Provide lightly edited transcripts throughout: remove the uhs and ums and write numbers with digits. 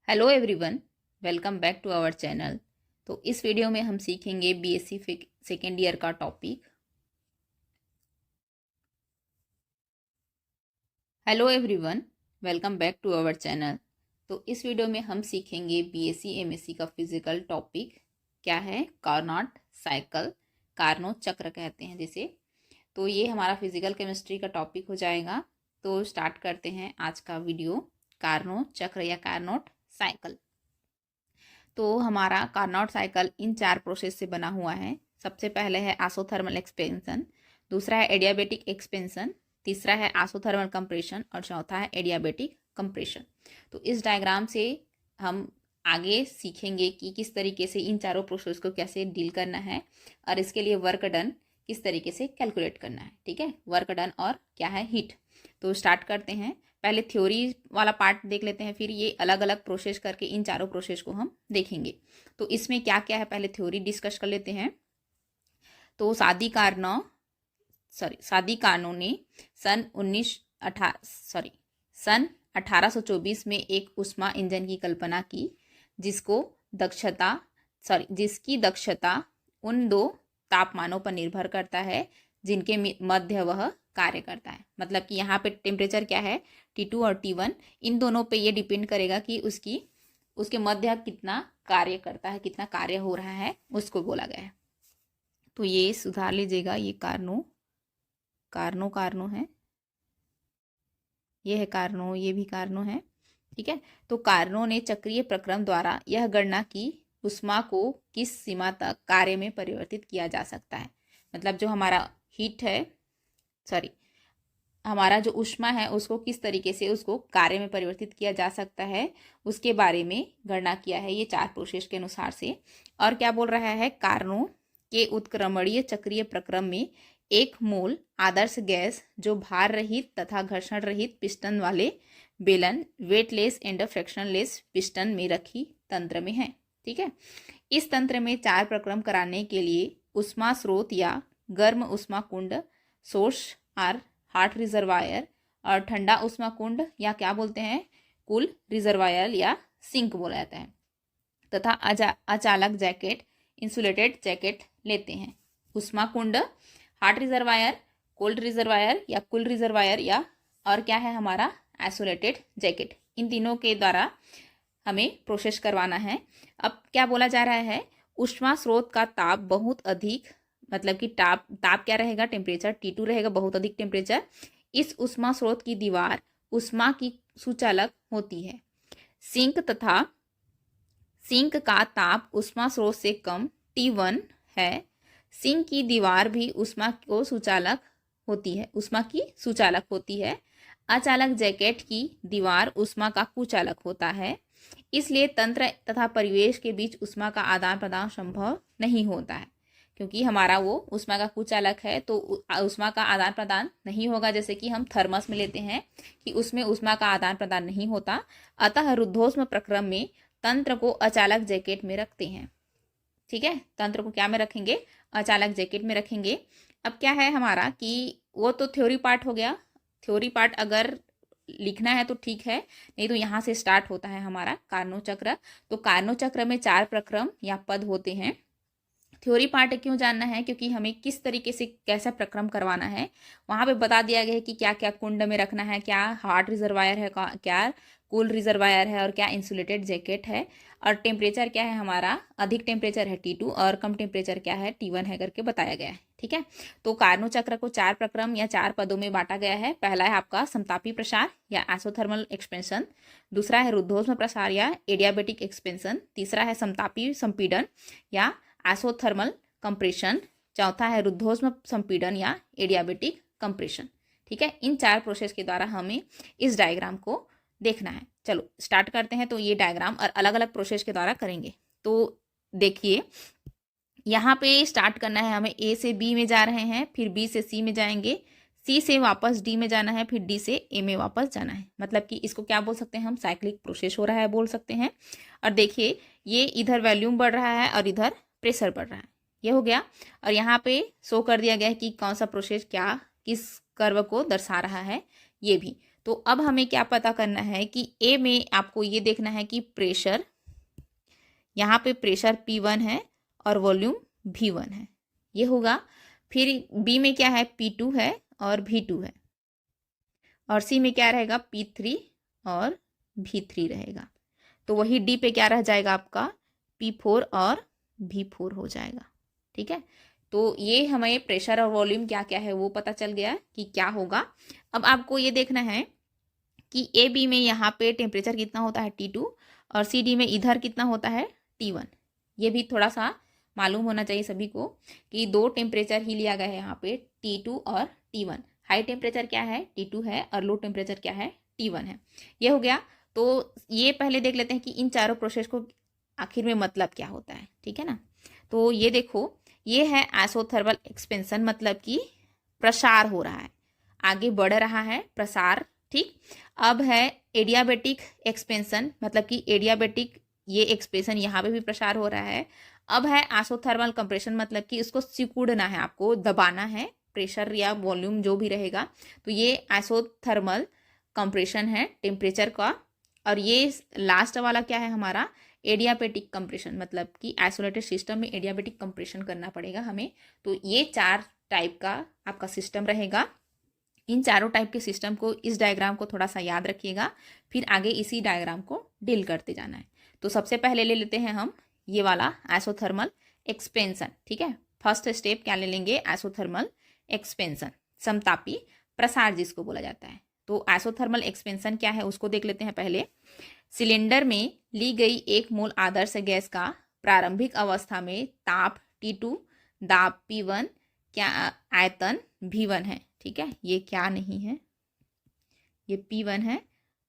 Hello everyone, welcome back to our channel. तो इस video में हम सीखेंगे बीएससी सेकेंड ईयर का topic. Hello everyone, welcome back to our channel. तो इस वीडियो में हम सीखेंगे बीएससी एमएससी का फिजिकल टॉपिक क्या है, कार्नोट साइकिल, कार्नोट चक्र कहते हैं जिसे। तो ये हमारा फिजिकल केमिस्ट्री का टॉपिक हो जाएगा। तो स्टार्ट करते हैं आज का वीडियो, कार्नोट चक्र या कार्नोट साइकिल। तो हमारा कार्नोट साइकिल इन 4 प्रोसेस से बना हुआ है। सबसे पहले है आइसोथर्मल एक्सपेंशन, दूसरा है एडियाबेटिक एक्सपेंशन, तीसरा है आइसोथर्मल कंप्रेशन और चौथा है एडियाबेटिक कंप्रेशन। तो इस डायग्राम से हम आगे सीखेंगे कि किस तरीके से इन चारों प्रोसेस को कैसे डील करना है और इसके लिए वर्क डन किस तरीके से कैलकुलेट करना है। ठीक है, वर्क डन और क्या है हीट। तो स्टार्ट करते हैं। पहले थ्योरी वाला पार्ट देख लेते हैं, फिर ये अलग अलग प्रोसेस करके इन चारों प्रोसेस को हम देखेंगे। तो इसमें क्या क्या है, पहले थ्योरी डिस्कस कर लेते हैं। तो सादी कार्नो ने सन 1824 में एक ऊष्मा इंजन की कल्पना की जिसकी दक्षता उन दो तापमानों पर निर्भर करता है जिनके मध्य वह कार्य करता है। मतलब कि यहाँ पे टेम्परेचर क्या है, T2 और T1, इन दोनों पे ये डिपेंड करेगा कि उसके मध्य कितना कार्य करता है, कितना कार्य हो रहा है, उसको बोला गया है। तो ये सुधार लीजिएगा, ये कार्नो है, ये है कार्नो, ये भी कार्नो है। ठीक है, तो कार्नो ने चक्रीय प्रक्रम द्वारा यह गणना की ऊष्मा को किस सीमा तक कार्य में परिवर्तित किया जा सकता है। मतलब जो हमारा हीट है, हमारा जो ऊष्मा है उसको किस तरीके से उसको कार्य में परिवर्तित किया जा सकता है, उसके बारे में गणना किया है ये 4 प्रोसेस के अनुसार से। और क्या बोल रहा है, कार्नो के उत्क्रमणीय चक्रीय प्रक्रम में एक मोल आदर्श गैस जो भार रहित तथा घर्षण रहित पिस्टन वाले बेलन वेटलेस एंड फ्रैक्शनलेस पिस्टन में रखी तंत्र में है। ठीक है, इस तंत्र में 4 प्रक्रम कराने के लिए ऊष्मा स्रोत या गर्म ऊष्मा कुंड, सोर्स और हॉट रिजर्वायर, और ठंडा ऊष्मा कुंड या क्या बोलते हैं, कूल रिजर्वायर या सिंक बोला जाता है, तथा अचालक जैकेट, इंसुलेटेड जैकेट लेते हैं। ऊष्मा कुंड, हॉट रिजर्वायर, कोल्ड रिजर्वायर या कूल रिजर्वायर, या और क्या है हमारा आइसोलेटेड जैकेट, इन तीनों के द्वारा हमें प्रोसेस करवाना है। अब क्या बोला जा रहा है, ऊष्मा स्रोत का ताप बहुत अधिक, मतलब कि ताप क्या रहेगा, टेम्परेचर T2 रहेगा, बहुत अधिक टेम्परेचर। इस ऊष्मा स्रोत की दीवार ऊष्मा की सुचालक होती है। सिंक का ताप ऊष्मा स्रोत से कम T1 है। सिंक की दीवार भी ऊष्मा की सुचालक होती है। अचालक जैकेट की दीवार ऊष्मा का कुचालक होता है। इसलिए तंत्र तथा परिवेश के बीच ऊष्मा का आदान प्रदान संभव नहीं होता है, क्योंकि हमारा वो ऊष्मा का कुचालक है, तो ऊष्मा का आदान प्रदान नहीं होगा। जैसे कि हम थर्मस में लेते हैं कि उसमें ऊष्मा का आदान प्रदान नहीं होता। अतः रुद्धोष्म प्रक्रम में तंत्र को अचालक जैकेट में रखते हैं। ठीक है, तंत्र को क्या में रखेंगे, अचालक जैकेट में रखेंगे। अब क्या है हमारा कि वो तो थ्योरी पार्ट हो गया। थ्योरी पार्ट अगर लिखना है तो ठीक है, नहीं तो यहाँ से स्टार्ट होता है हमारा कार्नो चक्र। तो कार्नो चक्र में 4 प्रक्रम या पद होते हैं। थ्योरी पार्ट क्यों जानना है, क्योंकि हमें किस तरीके से कैसा प्रक्रम करवाना है वहाँ पे बता दिया गया है कि क्या क्या कुंड में रखना है, क्या हॉट रिजर्वायर है, क्या कूल रिजर्वायर है, और क्या इंसुलेटेड जैकेट है, और टेम्परेचर क्या है हमारा, अधिक टेम्परेचर है T2 और कम टेम्परेचर क्या है T1 है करके बताया गया है। ठीक है, तो कार्नो चक्र को 4 प्रक्रम या 4 पदों में बांटा गया है। पहला है आपका समतापी प्रसार या आइसोथर्मल एक्सपेंशन, दूसरा है रुद्धोष्म प्रसार या एडियाबेटिक एक्सपेंशन, तीसरा है समतापी संपीड़न या आइसोथर्मल कंप्रेशन, चौथा है रुद्धोष्म संपीड़न या एडियाबेटिक कंप्रेशन। ठीक है, इन 4 प्रोसेस के द्वारा हमें इस डायग्राम को देखना है। चलो स्टार्ट करते हैं। तो ये डायग्राम और अलग अलग प्रोसेस के द्वारा करेंगे। तो देखिए, यहाँ पे स्टार्ट करना है हमें, A से B में जा रहे हैं, फिर B से C में जाएंगे, C से वापस D में जाना है, फिर D से A में वापस जाना है। मतलब कि इसको क्या बोल सकते हैं हम, साइक्लिक प्रोसेस हो रहा है बोल सकते हैं। और देखिए, ये इधर वॉल्यूम बढ़ रहा है और इधर प्रेशर बढ़ रहा है, ये हो गया। और यहाँ पे शो कर दिया गया है कि कौन सा प्रोसेस क्या किस कर्व को दर्शा रहा है, ये भी। तो अब हमें क्या पता करना है कि ए में आपको ये देखना है कि प्रेशर, यहाँ पे प्रेशर P1 है और वॉल्यूम V1 है, ये होगा। फिर बी में क्या है, P2 है और V2 है, और सी में क्या रहेगा, P3 और V3 रहेगा। तो वही डी पे क्या रह जाएगा आपका, P4 और V4 हो जाएगा। ठीक है, तो ये हमें प्रेशर और वॉल्यूम क्या क्या है वो पता चल गया कि क्या होगा। अब आपको ये देखना है कि ए बी में यहाँ पे टेम्परेचर कितना होता है T2, और सी डी में इधर कितना होता है T1। ये भी थोड़ा सा मालूम होना चाहिए सभी को कि दो टेम्परेचर ही लिया गया है यहाँ पे, T2 और T1। हाई टेम्परेचर क्या है, T2 है, और लो टेम्परेचर क्या है, T1 है। ये हो गया। तो ये पहले देख लेते हैं कि इन चारों प्रोसेस को आखिर में मतलब क्या होता है। ठीक है ना, तो ये देखो, ये है आइसोथर्मल एक्सपेंशन, मतलब कि प्रसार हो रहा है, आगे बढ़ रहा है, प्रसार। ठीक, अब है एडियाबेटिक एक्सपेंशन, मतलब कि एडियाबेटिक ये एक्सप्रेशन यहाँ पे भी प्रसार हो रहा है। अब है आइसोथर्मल कंप्रेशन, मतलब कि इसको सिकुड़ना है, आपको दबाना है, प्रेशर या वॉल्यूम जो भी रहेगा। तो ये आइसोथर्मल कंप्रेशन है टेम्परेचर का। और ये लास्ट वाला क्या है हमारा, एडियाबेटिक कंप्रेशन, मतलब कि आइसोलेटेड सिस्टम में एडियाबेटिक कंप्रेशन करना पड़ेगा हमें। तो ये 4 टाइप का आपका सिस्टम रहेगा। इन चारों टाइप के सिस्टम को, इस डायग्राम को थोड़ा सा याद रखिएगा, फिर आगे इसी डायग्राम को डील करते जाना है। तो सबसे पहले ले लेते हैं हम ये वाला आइसोथर्मल एक्सपेंशन। ठीक है, फर्स्ट स्टेप क्या ले लेंगे, आइसोथर्मल एक्सपेंशन, समतापी प्रसार जिसको बोला जाता है। तो आइसोथर्मल एक्सपेंशन क्या है उसको देख लेते हैं पहले। सिलेंडर में ली गई 1 मोल आदर्श गैस का प्रारंभिक अवस्था में ताप T2, दाब P1, क्या आयतन V1 है। ठीक है, ये क्या नहीं है, ये P1 है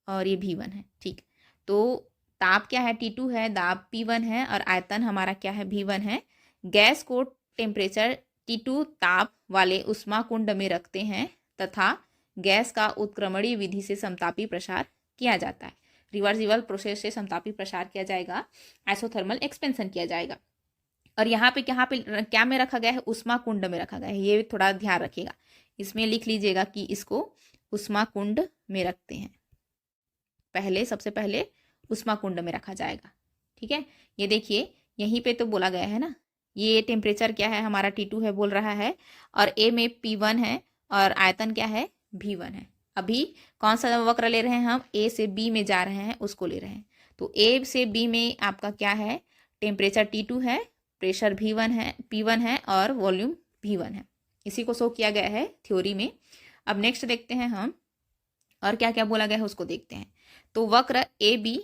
और ये V1 है। ठीक, तो ताप क्या है, T2 है, दाब P1 है, और आयतन हमारा क्या है, V1 है। गैस को टेम्परेचर T2 ताप वाले उष्मा कुंड में रखते हैं तथा गैस का उत्क्रमणीय विधि से समतापी प्रसार किया जाता है। रिवर्सिबल प्रोसेस से समतापी प्रसार किया जाएगा, आइसोथर्मल एक्सपेंशन किया जाएगा। और यहाँ पे क्या में रखा गया है, उष्मा कुंड में रखा गया है, ये थोड़ा ध्यान रखिएगा। इसमें लिख लीजिएगा कि इसको उष्मा कुंड में रखते हैं, पहले सबसे पहले उष्मा कुंड में रखा जाएगा। ठीक है, ये देखिए यहीं पे तो बोला गया है ना, ये टेम्परेचर क्या है हमारा, T2 है बोल रहा है, और ए में P1 है, और आयतन क्या है, V1 है। अभी कौन सा वक्र ले रहे हैं हम, ए से बी में जा रहे हैं, उसको ले रहे हैं। तो ए से बी में आपका क्या है, टेम्परेचर T2 है, प्रेशर V1 है, P1 है, और वॉल्यूम V1 है। इसी को शो किया गया है थ्योरी में। अब नेक्स्ट देखते हैं हम, और क्या क्या बोला गया है उसको देखते हैं। तो वक्र ए बी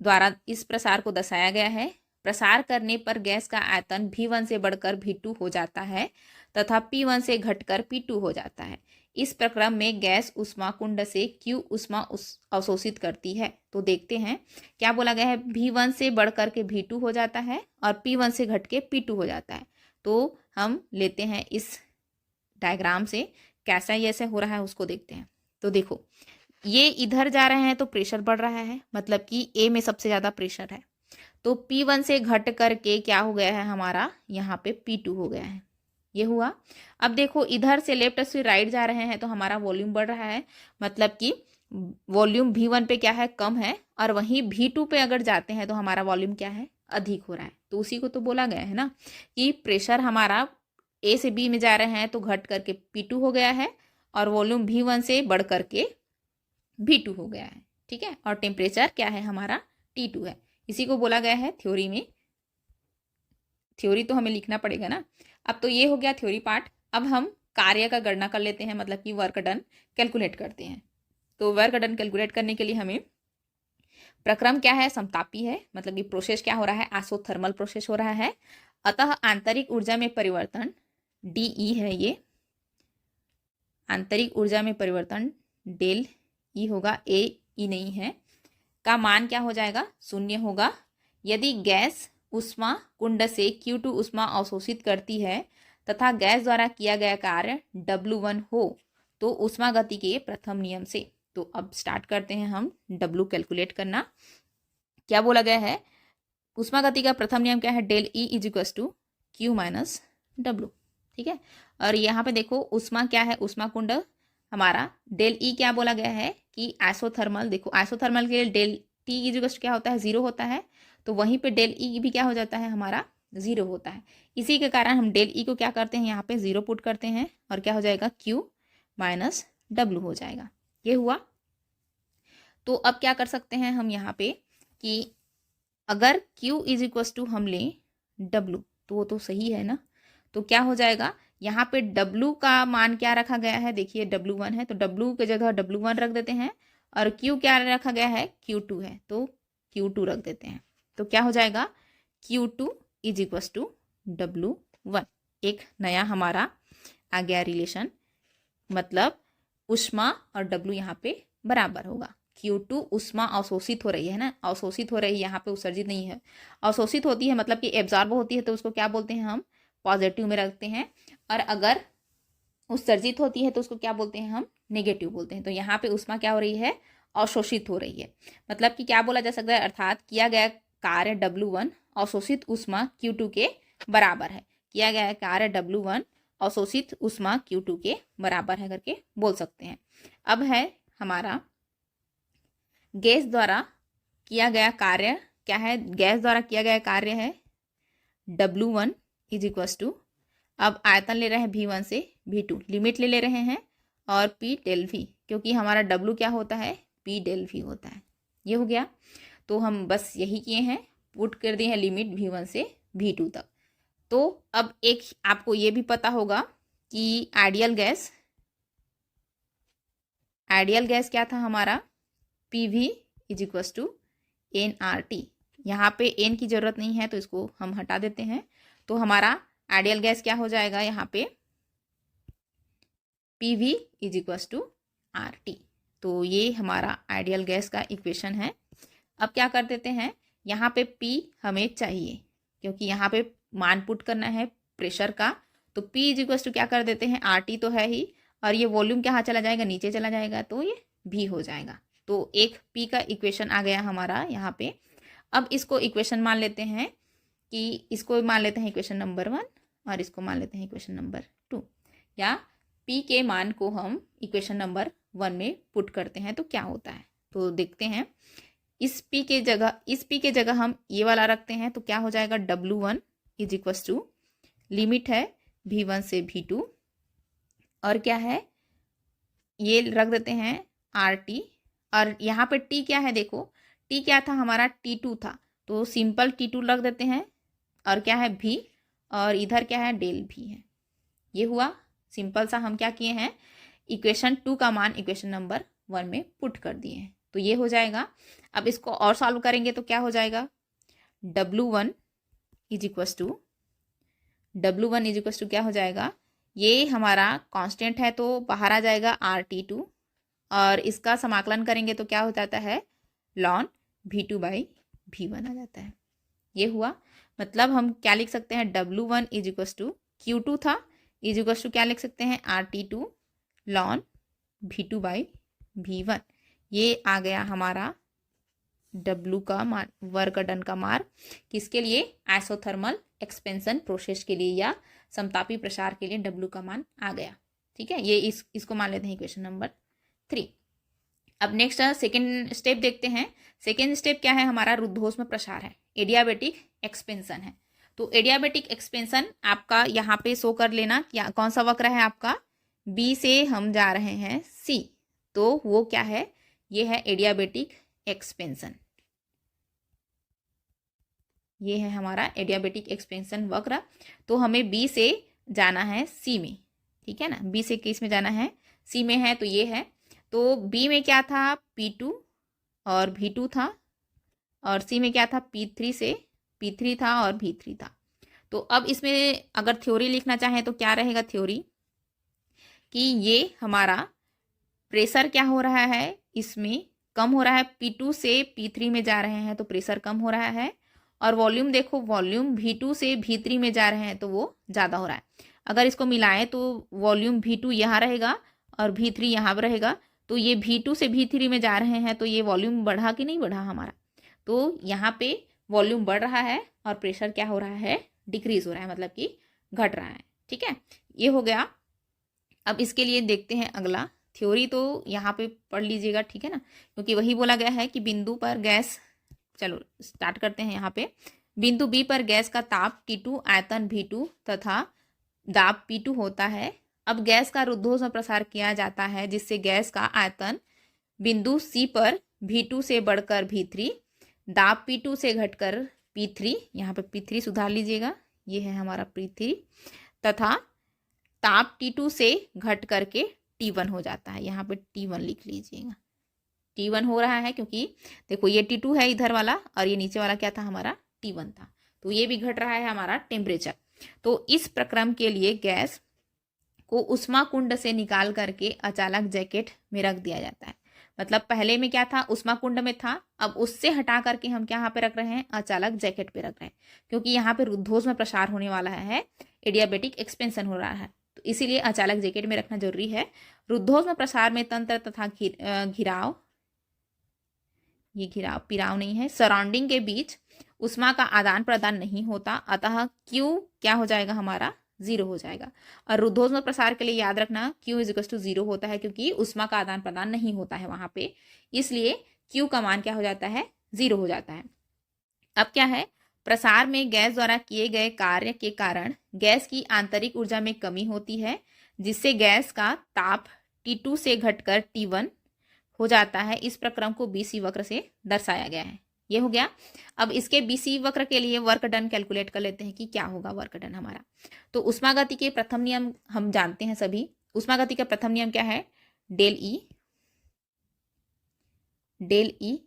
द्वारा इस प्रसार को दर्शाया गया है। प्रसार करने पर गैस का आयतन V1 से बढ़कर V2 हो जाता है तथा P1 से घटकर P2 हो जाता है। इस प्रक्रम में गैस उष्मा कुंड से Q उष्मा अवशोषित करती है। तो देखते हैं क्या बोला गया है, V1 से बढ़कर के V2 हो जाता है और P1 से घट के P2 हो जाता है। तो हम लेते हैं इस डायग्राम से कैसा ये ऐसे हो रहा है उसको देखते हैं। तो देखो, ये इधर जा रहे हैं तो प्रेशर बढ़ रहा है, मतलब कि ए में सबसे ज़्यादा प्रेशर है। तो P1 से घट करके क्या हो गया है हमारा, यहाँ पे P2 हो गया है, ये हुआ। अब देखो इधर से लेफ्ट से राइट जा रहे हैं तो हमारा वॉल्यूम बढ़ रहा है, मतलब कि वॉल्यूम V1 पे क्या है, कम है, और वहीं V2 पे अगर जाते हैं तो हमारा वॉल्यूम क्या है, अधिक हो रहा है। तो उसी को तो बोला गया है ना कि प्रेशर हमारा ए से बी में जा रहे हैं तो घट करके P2 हो गया है, और वॉल्यूम V1 से बढ़ करके V2 हो गया है। ठीक है, और टेम्परेचर क्या है हमारा, T2 है। इसी को बोला गया है थ्योरी में। थ्योरी तो हमें लिखना पड़ेगा ना। अब तो ये हो गया थ्योरी पार्ट। अब हम कार्य का गणना कर लेते हैं, मतलब कि वर्क डन कैलकुलेट करते हैं। तो वर्क डन कैलकुलेट करने के लिए हमें प्रक्रम क्या है, समतापी है, मतलब कि प्रोसेस क्या हो रहा है, आइसोथर्मल प्रोसेस हो रहा है। अतः आंतरिक ऊर्जा में परिवर्तन DE है, ये आंतरिक ऊर्जा में परिवर्तन डेल E होगा, AE नहीं है, का मान क्या हो जाएगा, 0 होगा। यदि गैस उष्मा कुंड से Q2 उष्मा अवशोषित करती है तथा गैस द्वारा किया गया कार्य W1 हो तो उष्मा गति के प्रथम नियम से। तो अब स्टार्ट करते हैं हम W कैलकुलेट करना। क्या बोला गया है, उष्मा गति का प्रथम नियम क्या है, del E is to Q minus W। ठीक है, और यहाँ पे देखो उष्मा क्या है, उष्मा कुंड हमारा डेल ई क्या बोला गया है कि आइसोथर्मल, देखो आइसोथर्मल के लिए डेल टी इक्वल क्या होता है, 0 होता है, तो वहीं पे डेल ई भी क्या हो जाता है हमारा 0 होता है। इसी के कारण हम डेल ई को क्या करते हैं, यहाँ पे 0 पुट करते हैं और क्या हो जाएगा क्यू माइनस डब्लू हो जाएगा। ये हुआ। तो अब क्या कर सकते हैं हम यहाँ पे कि अगर Q इज इक्वल टू हम लें W, तो वो तो सही है ना, तो क्या हो जाएगा यहाँ पे W का मान क्या रखा गया है, देखिए W1 है तो W की जगह W1 रख देते हैं, और Q क्या रखा गया है, Q2 है तो Q2 रख देते हैं। तो क्या हो जाएगा Q2 is equal to W1। एक नया हमारा आ गया रिलेशन, मतलब ऊष्मा और W यहाँ पे बराबर होगा। Q2 ऊष्मा अवशोषित हो रही है ना, अवशोषित हो रही है, यहाँ पे उत्सर्जित नहीं है, अवशोषित होती है मतलब कि एब्जॉर्ब होती है, तो उसको क्या बोलते हैं हम, पॉजिटिव में रखते हैं, और अगर उत्सर्जित होती है तो उसको क्या बोलते हैं हम, नेगेटिव बोलते हैं। तो यहाँ पे ऊष्मा क्या हो रही है, अवशोषित हो रही है, मतलब कि क्या बोला जा सकता है, अर्थात किया गया कार्य W1 अवशोषित ऊष्मा Q2 के बराबर है, किया गया कार्य W1 अवशोषित ऊष्मा Q2 के बराबर है करके बोल सकते हैं। अब है हमारा गैस द्वारा किया गया कार्य क्या है, गैस द्वारा किया गया कार्य है W1 इज इक्वल टू, अब आयतन ले रहे हैं V1 से V2, लिमिट ले रहे हैं, और P डेल V, क्योंकि हमारा W क्या होता है, P डेल V होता है। ये हो गया। तो हम बस यही किए हैं, पुट कर दिए हैं लिमिट V1 से V2 तक। तो अब एक आपको ये भी पता होगा कि आइडियल गैस क्या था हमारा, PV is equal to nRT। यहाँ पे n की जरूरत नहीं है तो इसको हम हटा देते हैं, तो हमारा आइडियल गैस क्या हो जाएगा, यहाँ पे PV is equal to RT। तो ये हमारा आइडियल गैस का इक्वेशन है। अब क्या कर देते हैं, यहाँ पे P हमें चाहिए, क्योंकि यहाँ पे मान पुट करना है प्रेशर का, तो P इज इक्वल टू क्या कर देते हैं, RT तो है ही, और ये वॉल्यूम कहाँ चला जाएगा, नीचे चला जाएगा, तो ये V हो जाएगा। तो एक P का इक्वेशन आ गया हमारा यहाँ पे। अब इसको इक्वेशन मान लेते हैं, कि इसको मान लेते हैं इक्वेशन नंबर 1 और इसको मान लेते हैं इक्वेशन नंबर 2, या P के मान को हम इक्वेशन नंबर 1 में पुट करते हैं तो क्या होता है। तो देखते हैं, इस P के जगह हम ये वाला रखते हैं, तो क्या हो जाएगा, W1 is equal to limit है V1 से V2, और क्या है ये रख देते हैं RT, और यहाँ पे T क्या है, देखो T क्या था हमारा, T2 था, तो सिंपल T2 रख देते हैं, और क्या है V, और इधर क्या है डेल V है। ये हुआ सिंपल सा, हम क्या किए हैं, इक्वेशन 2 का मान इक्वेशन नंबर 1 में पुट कर दिए हैं, तो ये हो जाएगा। अब इसको और सॉल्व करेंगे तो क्या हो जाएगा, W1 इज इक्वल टू क्या हो जाएगा, ये हमारा कांस्टेंट है तो बाहर आ जाएगा RT2, और इसका समाकलन करेंगे तो क्या हो जाता है, ln V2 बाई V1 आ जाता है। ये हुआ, मतलब हम क्या लिख सकते हैं, W1 is equal to Q2 था, इज इक्वल टू क्या लिख सकते हैं, RT2 ln V2 by V1। ये आ गया हमारा W का मान, वर्क डन का मान, किसके लिए, आइसोथर्मल एक्सपेंशन प्रोसेस के लिए या समतापी प्रसार के लिए W का मान आ गया। ठीक है, ये इसको मान लेते हैं इक्वेशन नंबर 3। अब नेक्स्ट सेकेंड स्टेप देखते हैं। सेकेंड स्टेप क्या है हमारा, रुद्धोष्म प्रसार है, एडियाबेटिक एक्सपेंशन है। तो एडियाबेटिक एक्सपेंशन आपका यहाँ पे शो कर लेना, क्या कौन सा वक्र है आपका, B से हम जा रहे हैं C, तो वो क्या है, ये है एडियाबेटिक एक्सपेंशन, ये है हमारा एडियाबेटिक एक्सपेंशन वक्र। तो हमें B से जाना है C में, ठीक है ना, B से किस में जाना है, C में है, तो ये है। तो B में क्या था, P2 और V2 था, और C में क्या था, P3 से P3 था और V3 था। तो अब इसमें अगर थ्योरी लिखना चाहें तो क्या रहेगा थ्योरी, कि ये हमारा प्रेशर क्या हो रहा है, इसमें कम हो रहा है, P2 से P3 में जा रहे हैं तो प्रेशर कम हो रहा है, और वॉल्यूम देखो, वॉल्यूम V2 से V3 में जा रहे हैं तो वो ज़्यादा हो रहा है। अगर इसको मिलाएं तो वॉल्यूम V2 यहाँ रहेगा और V3 यहाँ पर रहेगा, तो ये V2 से V3 में जा रहे हैं तो ये वॉल्यूम बढ़ा कि नहीं बढ़ा हमारा, तो यहाँ पे वॉल्यूम बढ़ रहा है और प्रेशर क्या हो रहा है, डिक्रीज हो रहा है, मतलब कि घट रहा है। ठीक है, ये हो गया। अब इसके लिए देखते हैं अगला थ्योरी तो यहाँ पे पढ़ लीजिएगा, ठीक है ना, क्योंकि वही बोला गया है कि बिंदु पर गैस, चलो स्टार्ट करते हैं। यहाँ पे बिंदु बी पर गैस का ताप T2, आयतन V2 तथा दाब P2 होता है। अब गैस का रुद्धोष्म में प्रसार किया जाता है जिससे गैस का आयतन बिंदु C पर V2 से बढ़कर V3, दाब P2 से घटकर P3, यहाँ पे P3 सुधार लीजिएगा, ये है हमारा P3, तथा ताप T2 से घट करके T1 हो जाता है। यहाँ पे T1 लिख लीजिएगा, T1 हो रहा है क्योंकि देखो ये T2 है इधर वाला और ये नीचे वाला क्या था हमारा T1 था, तो ये भी घट रहा है हमारा टेम्परेचर। तो इस प्रक्रम के लिए गैस को उष्मा कुंड से निकाल करके अचालक जैकेट में रख दिया जाता है। मतलब पहले में क्या था, उष्मा कुंड में था, अब उससे हटा करके हम क्या यहाँ पे रख रहे हैं, अचालक जैकेट पे रख रहे हैं, क्योंकि यहाँ पे रुद्धोष्म में प्रसार होने वाला है, एडियाबेटिक एक्सपेंशन हो रहा है, तो इसीलिए अचालक जैकेट में रखना जरूरी है। रुद्धोष्म में प्रसार में तंत्र तथा घिराव, ये घिराव पिराव नहीं है, सराउंडिंग के बीच उष्मा का आदान प्रदान नहीं होता, अतः Q क्या हो जाएगा हमारा, 0 हो जाएगा। और रुद्धोष्म प्रसार के लिए याद रखना Q = 0 होता है, क्योंकि उष्मा का आदान प्रदान नहीं होता है वहां पे, इसलिए Q का मान क्या हो जाता है, 0 हो जाता है। अब क्या है, प्रसार में गैस द्वारा किए गए कार्य के कारण गैस की आंतरिक ऊर्जा में कमी होती है, जिससे गैस का ताप T2 से घटकर T1 हो जाता है। इस प्रक्रम को BC वक्र से दर्शाया गया है। ये हो गया। अब इसके BC वक्र के लिए वर्क डन कैलकुलेट कर लेते हैं कि क्या होगा वर्क डन हमारा। तो उष्मागति के प्रथम नियम हम जानते हैं सभी। उष्मागति का प्रथम नियम क्या है, del E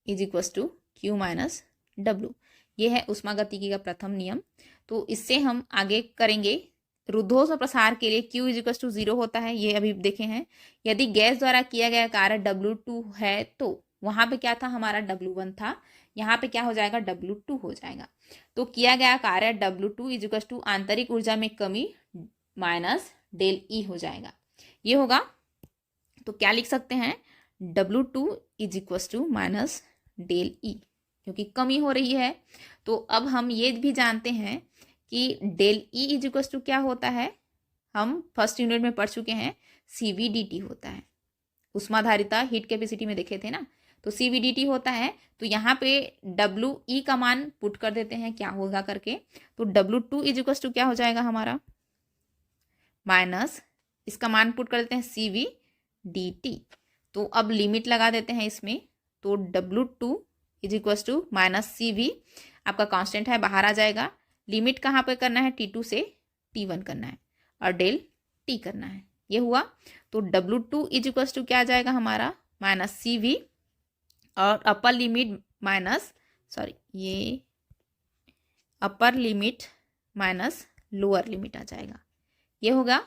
is equal to Q minus W। ये है उष्मागतिकी का प्रथम नियम। तो इससे हम आगे करेंगे। रुद्धोष्म प्रसार के लिए Q = 0 होता है, ये अभी देखे हैं। यदि गैस द्वारा किया गया कार्य W2 है तो वहां पे क्या था हमारा, W1 था, यहाँ पे क्या हो जाएगा, W2 हो जाएगा। तो किया गया कार्य W2 = आंतरिक ऊर्जा में कमी माइनस डेल ई हो जाएगा, ये होगा। तो क्या लिख सकते हैं, W2 = माइनस डेल ई, क्योंकि कमी हो रही है। तो अब हम ये भी जानते हैं कि डेल ई = क्या होता है, हम फर्स्ट यूनिट में पढ़ चुके हैं, CVDT होता है। उष्माधारिता हीट कैपेसिटी में देखे थे ना, तो CVDT होता है। तो यहाँ पे WE का मान पुट कर देते हैं क्या होगा करके। तो W2 = क्या हो जाएगा हमारा, माइनस इसका मान पुट कर देते हैं CVDT। तो अब लिमिट लगा देते हैं इसमें। तो W2 = माइनस CV, आपका कांस्टेंट है, बाहर आ जाएगा। लिमिट कहाँ पे करना है, T2 से T1 करना है और डेल T करना है, ये हुआ। तो W2 = क्या आ जाएगा हमारा, माइनस CV, और अपर लिमिट माइनस, सॉरी ये upper limit minus lower limit आ जाएगा, ये होगा।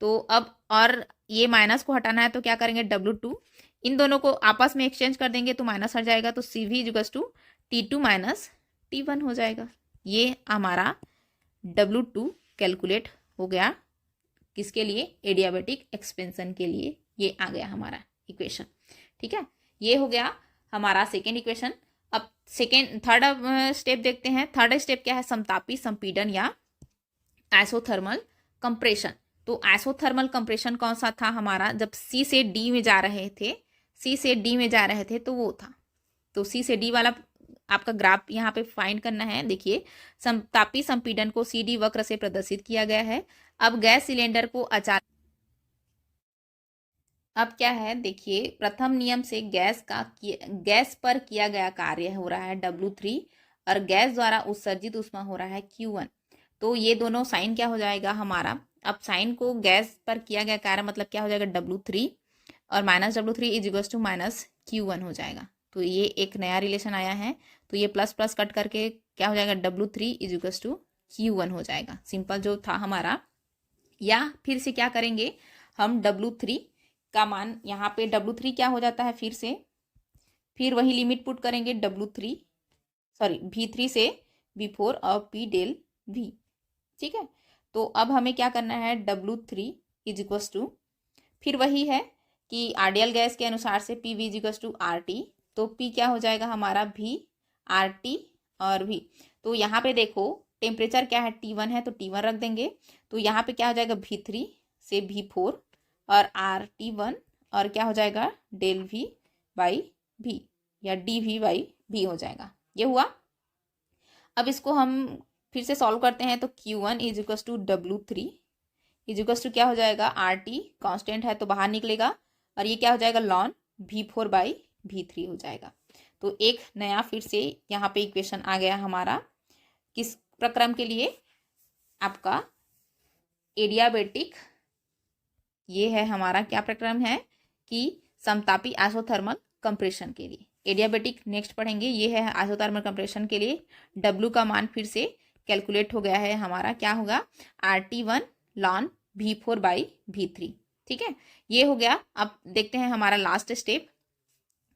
तो अब और ये माइनस को हटाना है तो क्या करेंगे, W2 इन दोनों को आपस में एक्सचेंज कर देंगे तो माइनस हट जाएगा। तो CV = T2 माइनस T1 हो जाएगा। ये हमारा W2 कैलकुलेट हो गया, किसके लिए, एडियाबेटिक एक्सपेंशन के लिए। ये आ गया हमारा इक्वेशन, ठीक है। ये हो गया हमारा सेकेंड इक्वेशन। अब थर्ड स्टेप देखते हैं। थर्ड स्टेप क्या है, समतापी संपीड़न या आइसोथर्मल कंप्रेशन। तो आइसोथर्मल कंप्रेशन कौन सा था हमारा, जब C से D में जा रहे थे, C से D में जा रहे थे तो वो था। तो C से D वाला आपका ग्राफ यहाँ पे फाइंड करना है। देखिए, समतापी संपीड़न को CD वक्र से प्रदर्शित किया गया है। अब गैस सिलेंडर को अचानक, अब क्या है, देखिए प्रथम नियम से गैस पर किया गया कार्य हो रहा है W3 और गैस द्वारा उत्सर्जित ऊष्मा हो रहा है Q1। तो ये दोनों साइन क्या हो जाएगा हमारा, अब साइन को गैस पर किया गया कार्य मतलब क्या हो जाएगा, W3 और माइनस W3 = माइनस Q1 हो जाएगा। तो ये एक नया रिलेशन आया है। तो ये प्लस प्लस कट करके क्या हो जाएगा, W3 = Q1 हो जाएगा, सिंपल जो था हमारा। या फिर से क्या करेंगे हम, W3 का मान यहाँ पे W3 क्या हो जाता है, फिर वही लिमिट पुट करेंगे V3 से V4 और P डेल V, ठीक है। तो अब हमें क्या करना है, W3 = फिर वही है कि आइडियल गैस के अनुसार से PV = RT। तो P क्या हो जाएगा हमारा, V RT और V। तो यहाँ पे देखो टेम्परेचर क्या है, T1 है तो T1 रख देंगे। तो यहाँ पे क्या हो जाएगा, V3 से V4 और RT1 और क्या हो जाएगा डेल V बाई V या DV बाई V हो जाएगा। ये हुआ। अब इसको हम फिर से सॉल्व करते हैं तो Q1 is equal to W3 is equal to क्या हो जाएगा RT कांस्टेंट है तो बाहर निकलेगा और ये क्या हो जाएगा लॉन V4 बाई V3 हो जाएगा। तो एक नया फिर से यहाँ पे इक्वेशन आ गया हमारा किस प्रक्रम के लिए, आपका एडियाबेटिक। ये है हमारा क्या प्रक्रम है कि समतापी आइसोथर्मल कंप्रेशन के लिए। एडियाबेटिक नेक्स्ट पढ़ेंगे। ये है आइसोथर्मल कंप्रेशन के लिए। W का मान फिर से कैलकुलेट हो गया है हमारा, क्या होगा RT1 lawn V4 by V3। ठीक है, ये हो गया। अब देखते हैं हमारा लास्ट स्टेप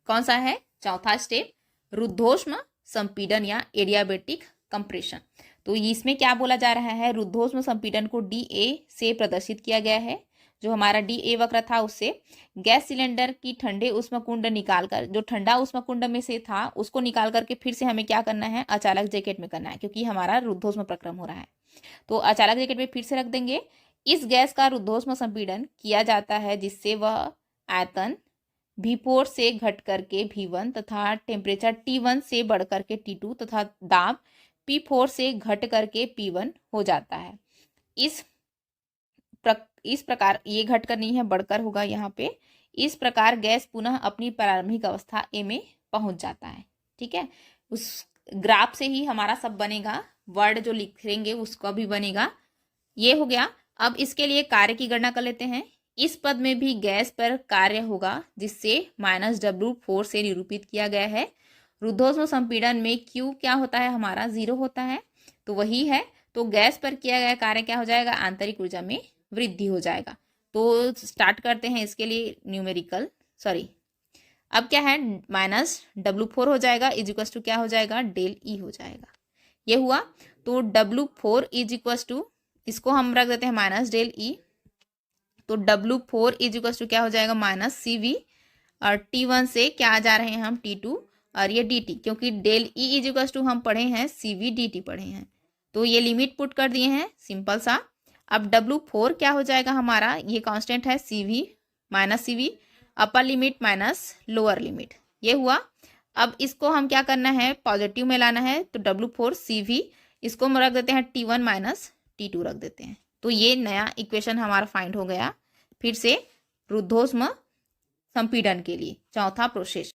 कौन सा है, चौथा स्टेप, रुद्धोष्म संपीडन या एडियाबेटिक कंप्रेशन। तो इसमें क्या बोला जा रहा है, रुद्धोष्म संपीडन को DA से प्रदर्शित किया गया है। जो हमारा DA वक्र था उससे गैस सिलेंडर की ठंडे उष्मकुंड निकालकर, जो ठंडा उष्मकुंड में से था उसको निकाल करके फिर से हमें क्या करना है, अचालक जैकेट में करना है, क्योंकि हमारा रुद्धोष्म प्रक्रम हो रहा है। तो अचालक जैकेट में फिर से रख देंगे। इस गैस का रुद्धोष्म संपीडन किया जाता है जिससे वह आयतन V4 से घट करके V1 तथा टेम्परेचर T1 से बढ़ करके T2 तथा दाब P4 से घट करके P1 हो जाता है। इस प्रकार ये घट कर नहीं है, बढ़कर होगा यहाँ पे। इस प्रकार गैस पुनः अपनी प्रारंभिक अवस्था A में पहुंच जाता है। ठीक है, उस ग्राफ से ही हमारा सब बनेगा, वर्ड जो लिखेंगे उसका भी बनेगा। ये हो गया। अब इसके लिए कार्य की गणना कर लेते हैं। इस पद में भी गैस पर कार्य होगा जिससे -W4 से निरूपित किया गया है। रुद्धोष्म संपीड़न में Q क्या होता है हमारा 0 होता है, तो वही है। तो गैस पर किया गया कार्य क्या हो जाएगा, आंतरिक ऊर्जा में वृद्धि हो जाएगा। तो स्टार्ट करते हैं इसके लिए न्यूमेरिकल, अब क्या है -W4 हो जाएगा इज इक्वल टू क्या हो जाएगा डेल E हो जाएगा। ये हुआ। तो W4 इज इक्वल टू, इसको हम रख देते हैं माइनस डेल E। तो W4 इज इक्वल टू क्या हो जाएगा -CV और T1 से क्या आ जा रहे हैं हम T2 और ये DT, क्योंकि del E is equal to हम पढ़े हैं CV DT पढ़े हैं, तो ये लिमिट पुट कर दिए हैं सिंपल सा। अब W4 क्या हो जाएगा हमारा, ये कांस्टेंट है CV माइनस CV, अपर लिमिट माइनस लोअर लिमिट, ये हुआ। अब इसको हम क्या करना है, पॉजिटिव में लाना है। तो W4 CV इसको हम रख देते हैं T1 माइनस T2 रख देते हैं। तो ये नया इक्वेशन हमारा फाइंड हो गया फिर से रुद्धोष्म संपीड़न के लिए चौथा प्रोसेस।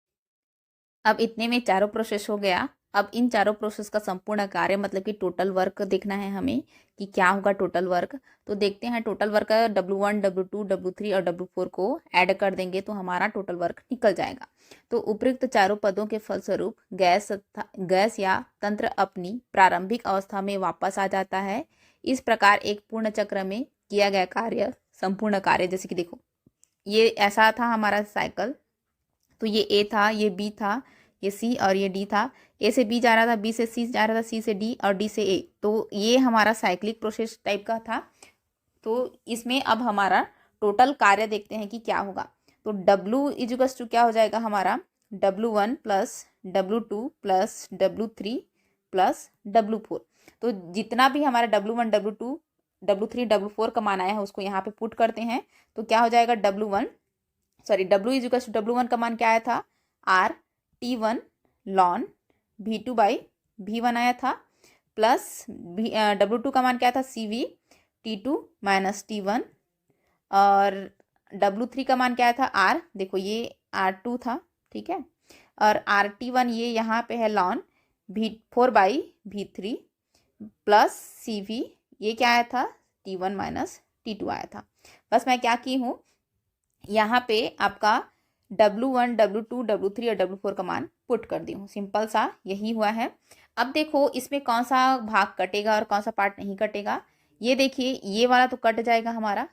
अब इतने में चारों प्रोसेस हो गया। अब इन चारों प्रोसेस का संपूर्ण कार्य मतलब कि टोटल वर्क देखना है हमें कि क्या होगा टोटल वर्क। तो देखते हैं total work W1 W2 W3 और W4 को ऐड कर देंगे तो हमारा टोटल वर्क निकल जाएगा। तो उपयुक्त चारों पदों के फलस्वरूप गैस या तंत्र अपनी प्रारंभिक अवस्था में वापस आ जाता है। इस प्रकार एक पूर्ण चक्र में किया गया कार्य संपूर्ण कार्य, जैसे कि देखो ये ऐसा था हमारा साइकिल, तो ये A था, ये B था, ये C और ये D था। A से B जा रहा था, B से C जा रहा था, C से D और D से A। तो ये हमारा साइक्लिक प्रोसेस टाइप का था। तो इसमें अब हमारा टोटल कार्य देखते हैं कि क्या होगा। तो W इजिकल्स टू क्या हो जाएगा हमारा W1 plus W2 plus W3 plus W4। तो जितना भी हमारा W1 W2 W3 W4 का मान आया है उसको यहाँ पे पुट करते हैं। तो क्या हो जाएगा W इजिकल्स टू W1 का मान क्या आया था RT1 lawn V2 by V1 आया था, प्लस W2 का मान क्या था CV T2 माइनस T1 और W3 का मान क्या था R, देखो ये R2 था, ठीक है, और RT1 ये यहाँ पे है lawn V4 by V3 plus CV ये क्या आया था T1 माइनस T2 आया था। बस मैं क्या की हूँ यहाँ पे आपका W1 W2 W3 और W4 का मान पुट कर दी हूँ, सिंपल सा यही हुआ है। अब देखो इसमें कौन सा भाग कटेगा और कौन सा पार्ट नहीं कटेगा। ये देखिए ये वाला तो कट जाएगा हमारा,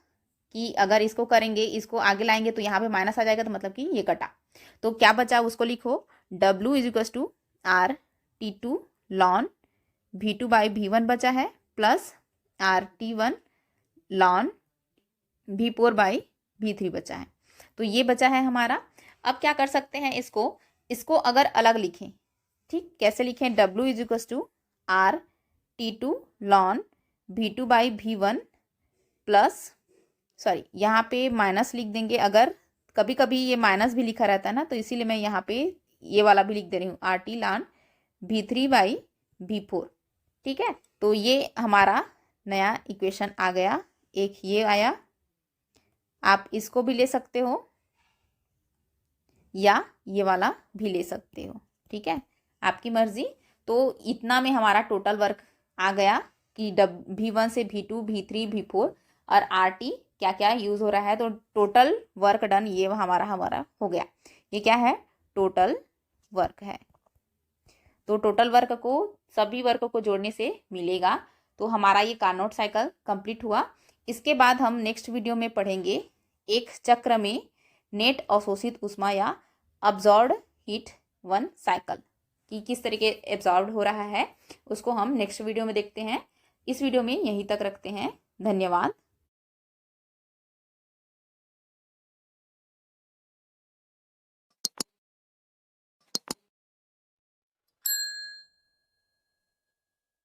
कि अगर इसको करेंगे इसको आगे लाएंगे तो यहाँ पे माइनस आ जाएगा, तो मतलब कि ये कटा। तो क्या बचा उसको लिखो W इजिकल्स टू RT2 लॉन V2 बाई V1 बचा है, plus RT1 lawn V4 by V3 बचा है। तो ये बचा है हमारा। अब क्या कर सकते हैं, इसको अगर अलग लिखें, ठीक, कैसे लिखें, W इजिकल्स टू RT2 लॉन V2 by V1 plus sorry, यहाँ पे माइनस लिख देंगे। अगर कभी कभी ये माइनस भी लिखा रहता है ना, तो इसीलिए मैं यहाँ पे ये वाला भी लिख दे रही हूँ, RT ln V3/V4। ठीक है, तो ये हमारा नया इक्वेशन आ गया। एक ये आया, आप इसको भी ले सकते हो या ये वाला भी ले सकते हो। ठीक है, आपकी मर्जी। तो इतना में हमारा टोटल वर्क आ गया कि V1 से V2, V3, V4 और RT क्या क्या यूज़ हो रहा है। तो टोटल वर्क डन ये हमारा हो गया। ये क्या है? टोटल वर्क है। तो टोटल वर्क को सभी वर्क को जोड़ने से मिलेगा। तो हमारा ये कार्नोट साइकिल कंप्लीट हुआ। इसके बाद हम नेक्स्ट वीडियो में पढ़ेंगे एक चक्र में नेट अवशोषित ऊष्मा या अब्जॉर्ब्ड हीट वन साइकिल कि किस तरीके एब्जॉर्ब हो रहा है, उसको हम नेक्स्ट वीडियो में देखते हैं। इस वीडियो में यहीं तक रखते हैं। धन्यवाद।